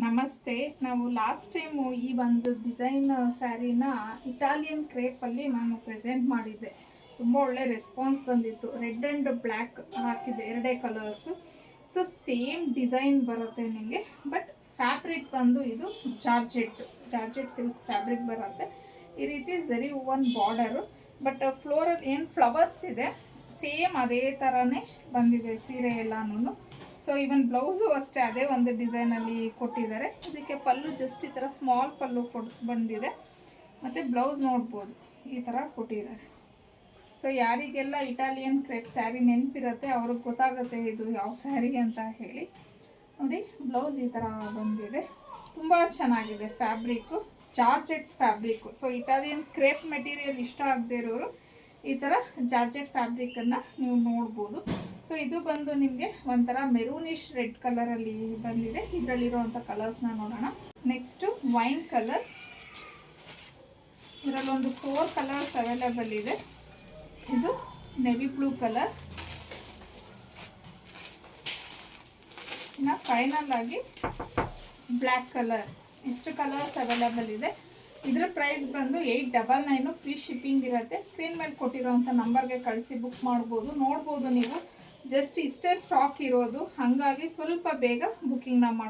ನಮಸ್ತೆ. ನಾವು last time ಈ ಒಂದು ಡಿಸೈನ್ ಸ್ಯಾರಿನ ಇಟಾಲಿಯನ್ ಕ್ರೇಪಲ್ಲಿ ನಾನು ಪ್ರೆಸೆಂಟ್ ಮಾಡಿದ್ದೆ. ತುಂಬ ಒಳ್ಳೆ ರೆಸ್ಪಾನ್ಸ್ ಬಂದಿತ್ತು. ರೆಡ್ ಆ್ಯಂಡ್ ಬ್ಲ್ಯಾಕ್ ಹಾಕಿದ್ದೆ, ಎರಡೇ ಕಲರ್ಸು. ಸೊ ಸೇಮ್ ಡಿಸೈನ್ ಬರುತ್ತೆ ನಿಮಗೆ, ಬಟ್ ಫ್ಯಾಬ್ರಿಕ್ ಬಂದು ಇದು ಜಾರ್ಜೆಟ್ ಸಿಲ್ಕ್ ಫ್ಯಾಬ್ರಿಕ್ ಬರುತ್ತೆ. ಈ ರೀತಿ ಝರಿ ಹೂವನ್ ಬಾರ್ಡರು, ಬಟ್ ಫ್ಲೋರಲ್ಲಿ ಏನು ಫ್ಲವರ್ಸ್ ಇದೆ ಸೇಮ್ ಅದೇ ಥರನೇ ಬಂದಿದೆ ಸೀರೆ ಎಲ್ಲನೂ. ಸೊ ಈವನ್ ಬ್ಲೌಸು ಅಷ್ಟೇ ಅದೇ ಒಂದು ಡಿಸೈನಲ್ಲಿ ಕೊಟ್ಟಿದ್ದಾರೆ. ಇದಕ್ಕೆ ಪಲ್ಲು ಜಸ್ಟ್ ಈ ಥರ ಸ್ಮಾಲ್ ಪಲ್ಲು ಬಂದಿದೆ, ಮತ್ತು ಬ್ಲೌಸ್ ನೋಡ್ಬೋದು ಈ ಥರ ಕೊಟ್ಟಿದ್ದಾರೆ. ಸೊ ಯಾರಿಗೆಲ್ಲ ಇಟಾಲಿಯನ್ ಕ್ರೇಪ್ ಸ್ಯಾರಿ ನೆನಪಿರುತ್ತೆ ಅವ್ರಿಗೆ ಗೊತ್ತಾಗುತ್ತೆ ಇದು ಯಾವ ಸ್ಯಾರಿ ಅಂತ ಹೇಳಿ. ನೋಡಿ, ಬ್ಲೌಸ್ ಈ ಥರ ಬಂದಿದೆ. ತುಂಬ ಚೆನ್ನಾಗಿದೆ fabric, georgette fabric. So Italian crepe material ಇಷ್ಟ ಆಗದೇ ಇರೋರು ಈ ಥರ ಜಾರ್ಜೆಟ್ ಫ್ಯಾಬ್ರಿಕನ್ನು ನೀವು ನೋಡ್ಬೋದು. ಸೊ ಇದು ಬಂದು ನಿಮಗೆ ಒಂಥರ ಮೆರೂನಿಶ್ ರೆಡ್ ಕಲರಲ್ಲಿ ಬಂದಿದೆ. ಇದರಲ್ಲಿರುವಂಥ ಕಲರ್ಸ್ನ ನೋಡೋಣ. ನೆಕ್ಸ್ಟು ವೈನ್ ಕಲರ್, ಇದರಲ್ಲೊಂದು 4 ಕಲರ್ಸ್ ಅವೈಲೇಬಲ್ ಇದೆ. ಇದು ನೆವಿ ಬ್ಲೂ ಕಲರ್, ಇನ್ನು ಫೈನಲ್ ಆಗಿ ಬ್ಲ್ಯಾಕ್ ಕಲರ್. ಇಷ್ಟು ಕಲರ್ಸ್ ಅವೈಲೇಬಲ್ ಇದೆ. ಇದರ ಪ್ರೈಸ್ ಬಂದು 899. ಫ್ರೀ ಶಿಪ್ಪಿಂಗ್ ಇರುತ್ತೆ. ಸ್ಕ್ರೀನ್ ಮೇಲೆ ಕೊಟ್ಟಿರೋವಂಥ ನಂಬರ್ಗೆ ಕಳಿಸಿ ಬುಕ್ ಮಾಡ್ಬೋದು. ನೋಡ್ಬೋದು ನೀವು, ಜಸ್ಟ್ ಇಷ್ಟೇ ಸ್ಟಾಕ್ ಇರೋದು, ಹಾಗಾಗಿ ಸ್ವಲ್ಪ ಬೇಗ ಬುಕ್ಕಿಂಗ್ನ ಮಾಡಿ.